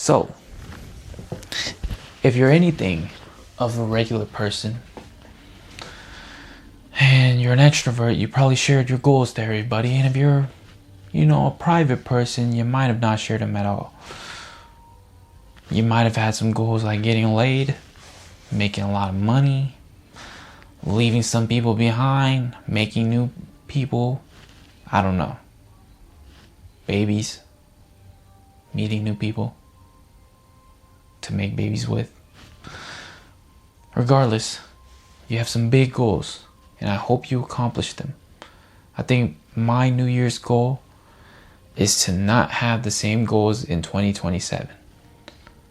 So, if you're anything of a regular person and you're an extrovert, you probably shared your goals to everybody. And if you're, a private person, you might have not shared them at all. You might have had some goals like getting laid, making a lot of money, leaving some people behind, making new people, I don't know, babies, meeting new people to make babies with. Regardless, you have some big goals, and I hope you accomplish them. I think my New Year's goal is to not have the same goals in 2027,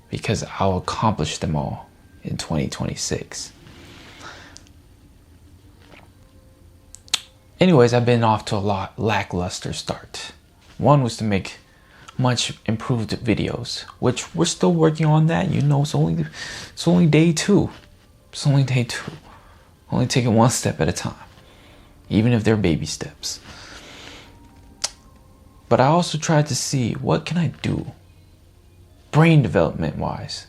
because I'll accomplish them all in 2026. Anyways, I've been off to a lackluster start. One was to make much improved videos, which we're still working on that. It's only day two. It's only day two. Only taking one step at a time, even if they're baby steps. But I also tried to see what can I do brain development wise,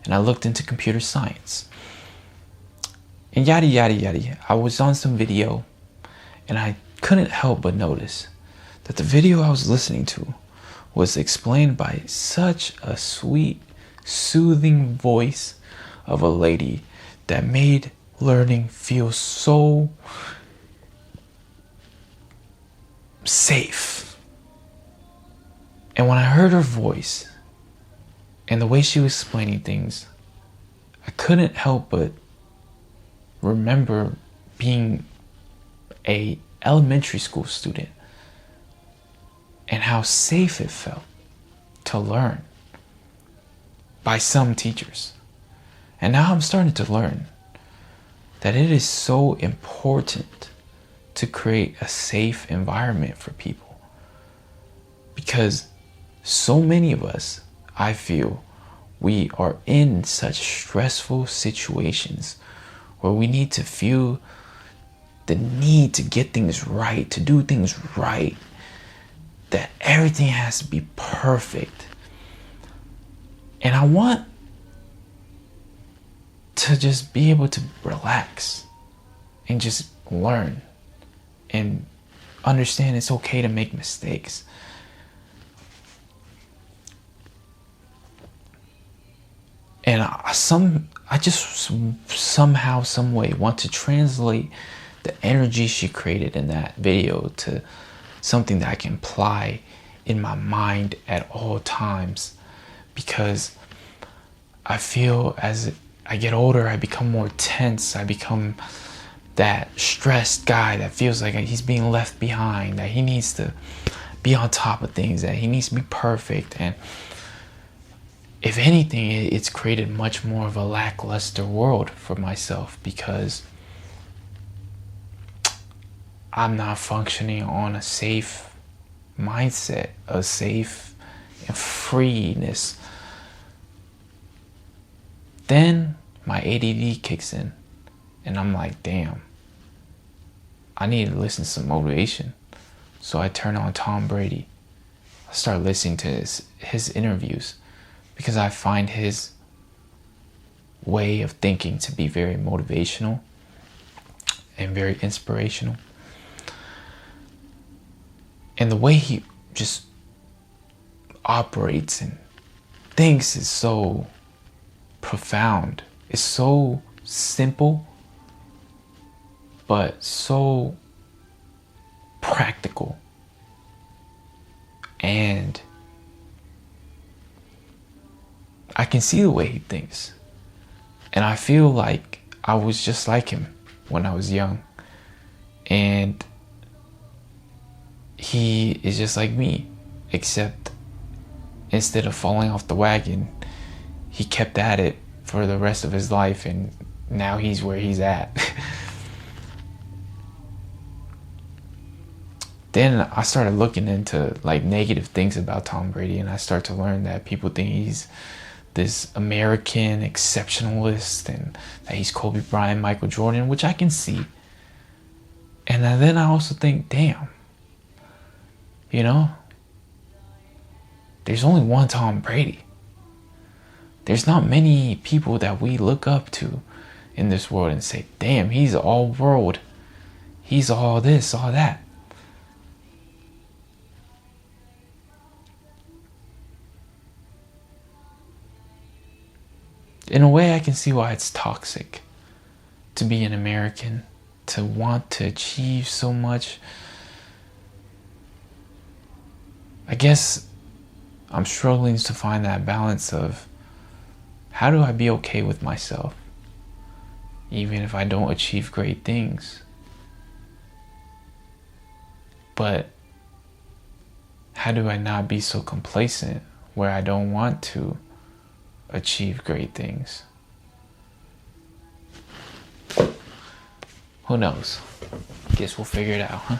and I looked into computer science and yada yada yada. I was on some video and I couldn't help but notice that the video I was listening to was explained by such a sweet, soothing voice of a lady that made learning feel so safe. And when I heard her voice and the way she was explaining things, I couldn't help but remember being a elementary school student and how safe it felt to learn by some teachers. And now I'm starting to learn that it is so important to create a safe environment for people, because so many of us, I feel, we are in such stressful situations where we need to feel the need to get things right, to do things right, that everything has to be perfect. And I want to just be able to relax and just learn and understand it's okay to make mistakes. And I just somehow, some way want to translate the energy she created in that video to something that I can apply in my mind at all times, because I feel as I get older, I become more tense. I become that stressed guy that feels like he's being left behind, that he needs to be on top of things, that he needs to be perfect. And if anything, it's created much more of a lackluster world for myself, because I'm not functioning on a safe mindset, a safe and freeness. Then my ADD kicks in and I'm like, damn, I need to listen to some motivation. So I turn on Tom Brady. I start listening to his interviews, because I find his way of thinking to be very motivational and very inspirational. And the way he just operates and thinks is so profound. It's so simple, but so practical. And I can see the way he thinks. And I feel like I was just like him when I was young. And he is just like me, except instead of falling off the wagon, he kept at it for the rest of his life, and now he's where he's at. Then I started looking into like negative things about Tom Brady, and I started to learn that people think he's this American exceptionalist and that he's Kobe Bryant, Michael Jordan, which I can see. And then I also think, damn, there's only one Tom Brady. There's not many people that we look up to in this world and say, damn, he's all world. He's all this, all that. In a way, I can see why it's toxic to be an American, to want to achieve so much. I guess I'm struggling to find that balance of how do I be okay with myself, even if I don't achieve great things. But how do I not be so complacent where I don't want to achieve great things? Who knows? Guess we'll figure it out, huh?